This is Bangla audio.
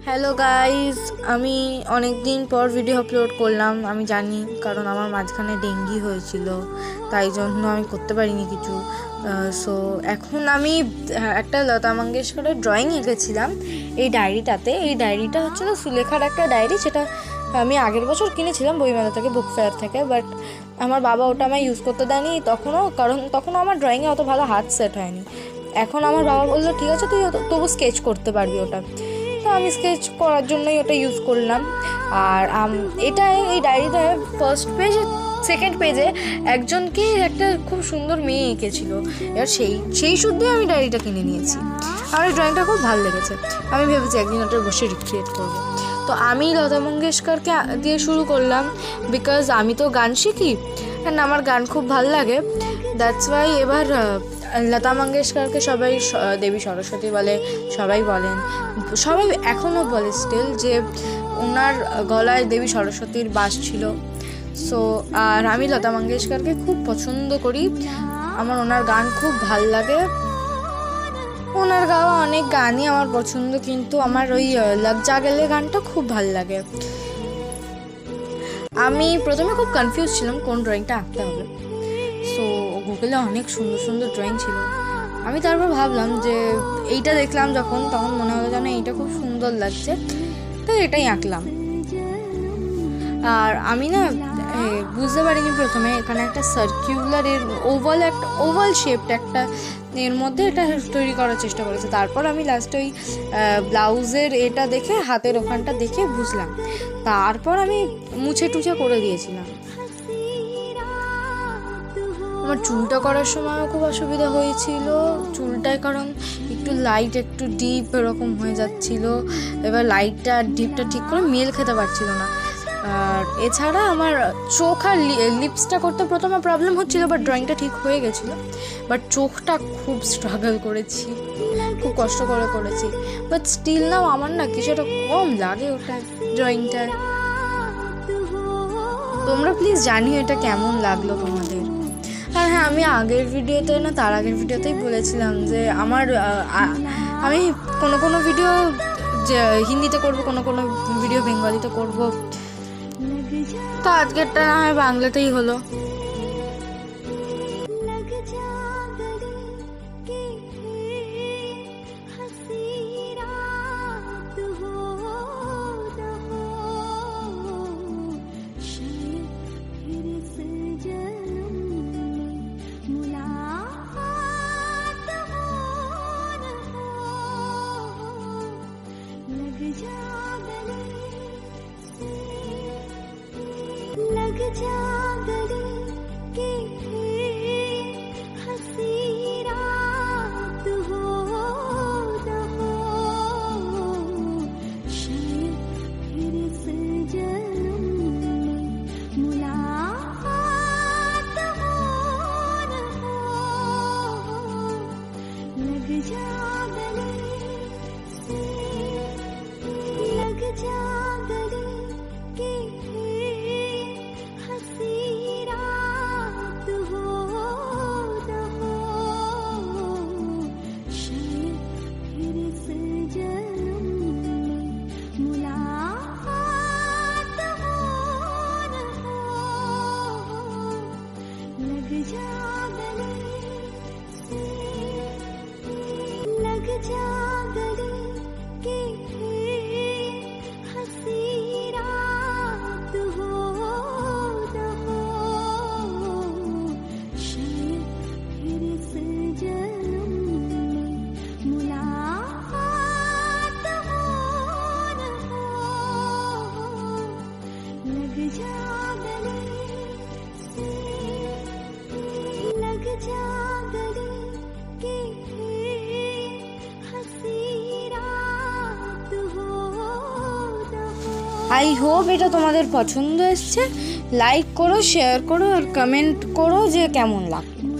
হ্যালো গাইজ, আমি অনেক দিন পর ভিডিও আপলোড করলাম। আমি জানি, কারণ আমার মাঝখানে ডেঙ্গি হয়েছিল, তাই জন্য আমি করতে পারিনি কিছু। সো এখন আমি একটা লতা মঙ্গেশকরের ড্রয়িং এঁকেছিলাম এই ডায়েরিটাতে। এই ডায়েরিটা হচ্ছিল সুলেখার একটা ডায়েরি, যেটা আমি আগের বছর কিনেছিলাম বইমেলা থেকে, বুক ফেয়ার থেকে। বাট আমার বাবা ওটা আমায় ইউজ করতে দেয়নি তখনও, কারণ তখনও আমার ড্রয়িংয়ে অত ভালো হাত সেট হয়নি। এখন আমার বাবা বললো ঠিক আছে, তুই তবু স্কেচ করতে পারবি ওটা। তো আমি স্কেচ করার জন্যই ওটা ইউজ করলাম। আর এটা এই ডায়েরিটায় ফার্স্ট পেজে, সেকেন্ড পেজে একজনকে একটা খুব সুন্দর মেয়ে এঁকেছিল। এবার সেই শুদ্ধই আমি ডায়েরিটা কিনে নিয়েছি। আমার এই ড্রয়িংটা খুব ভালো লেগেছে। আমি ভেবেছি একদিন ওটা বসে রিক্রিয়েট করবো। তো আমি লতা মঙ্গেশকরকে দিয়ে শুরু করলাম, বিকজ আমি তো গান শিখি অ্যান্ড আমার গান খুব ভালো লাগে। দ্যাটস ওয়াই এবার লতা মঙ্গেশকরকে সবাই দেবী সরস্বতী বলে, সবাই বলেন, সবাই এখনও বলে স্টিল যে ওনার গলায় দেবী সরস্বতীর বাস ছিল। সো আর আমি লতা মঙ্গেশকরকে খুব পছন্দ করি, আমার ওনার গান খুব ভাল লাগে। ওনার গাওয়া অনেক গানই আমার পছন্দ, কিন্তু আমার ওই লগ যা গেলে গানটা খুব ভাল লাগে। আমি প্রথমে খুব কনফিউজ ছিলাম কোন ড্রয়িংটা আঁকতে হবে। সো গুগলে অনেক সুন্দর সুন্দর ড্রয়িং ছিল। আমি তারপর ভাবলাম যে এইটা দেখলাম যখন, তখন মনে হলো যেন এইটা খুব সুন্দর লাগছে, তো এটাই আঁকলাম। আর আমি না বুঝতে পারিনি প্রথমে এখানে একটা সার্কিউলার ওভাল শেপড একটা এর মধ্যে এটা তৈরি করার চেষ্টা করেছে। তারপর আমি লাস্টে ওই ব্লাউজের এটা দেখে, হাতের ওখানটা দেখে বুঝলাম। তারপর আমি মুছে টুছে করে দিয়েছিলাম। আমার চুলটা করার সময়ও খুব অসুবিধা হয়েছিল চুলটায়, কারণ একটু লাইট একটু ডিপ এরকম হয়ে যাচ্ছিল। এবার লাইটটা আর ডিপটা ঠিক করে মেল খেতে পারছিল না। আর এছাড়া আমার চোখ আর লিপসটা করতে প্রথমে প্রবলেম হচ্ছিলো, বাট ড্রয়িংটা ঠিক হয়ে গেছিলো। বাট চোখটা খুব স্ট্রাগল করেছি, খুব কষ্ট করে করেছি। বাট স্টিল নাও আমার না কিছুটা কম লাগে ওটা ড্রয়িংটায়। তোমরা প্লিজ জানিও এটা কেমন লাগলো তোমাদের। আর হ্যাঁ, আমি আগের ভিডিওতে না, তার আগের ভিডিওতেই বলেছিলাম যে আমি কোনো ভিডিও যে হিন্দিতে করব, কোনো ভিডিও বেঙ্গলিতে করব। তো আজকেরটা না হয় বাংলাতেই হলো। लग जा गले के हंसी रात हो न हो, शायद फिर इस जन्म में मुलाकात हो न हो। लग जा गले से, लग जा गले के हंसी रात हो न हो, शायद फिर इस जन्म में मुलाकात हो न हो। लग जा गले से, लग जा गले के हंसी रात हो न हो, शायद फिर इस जन्म में मुलाकात हो न हो। लग जा गले से, लग जा गले के हंसी रात हो न हो। আই হোপ এটা তোমাদের পছন্দ এসছে। লাইক করো, শেয়ার করো আর কমেন্ট করো যে কেমন লাগলো।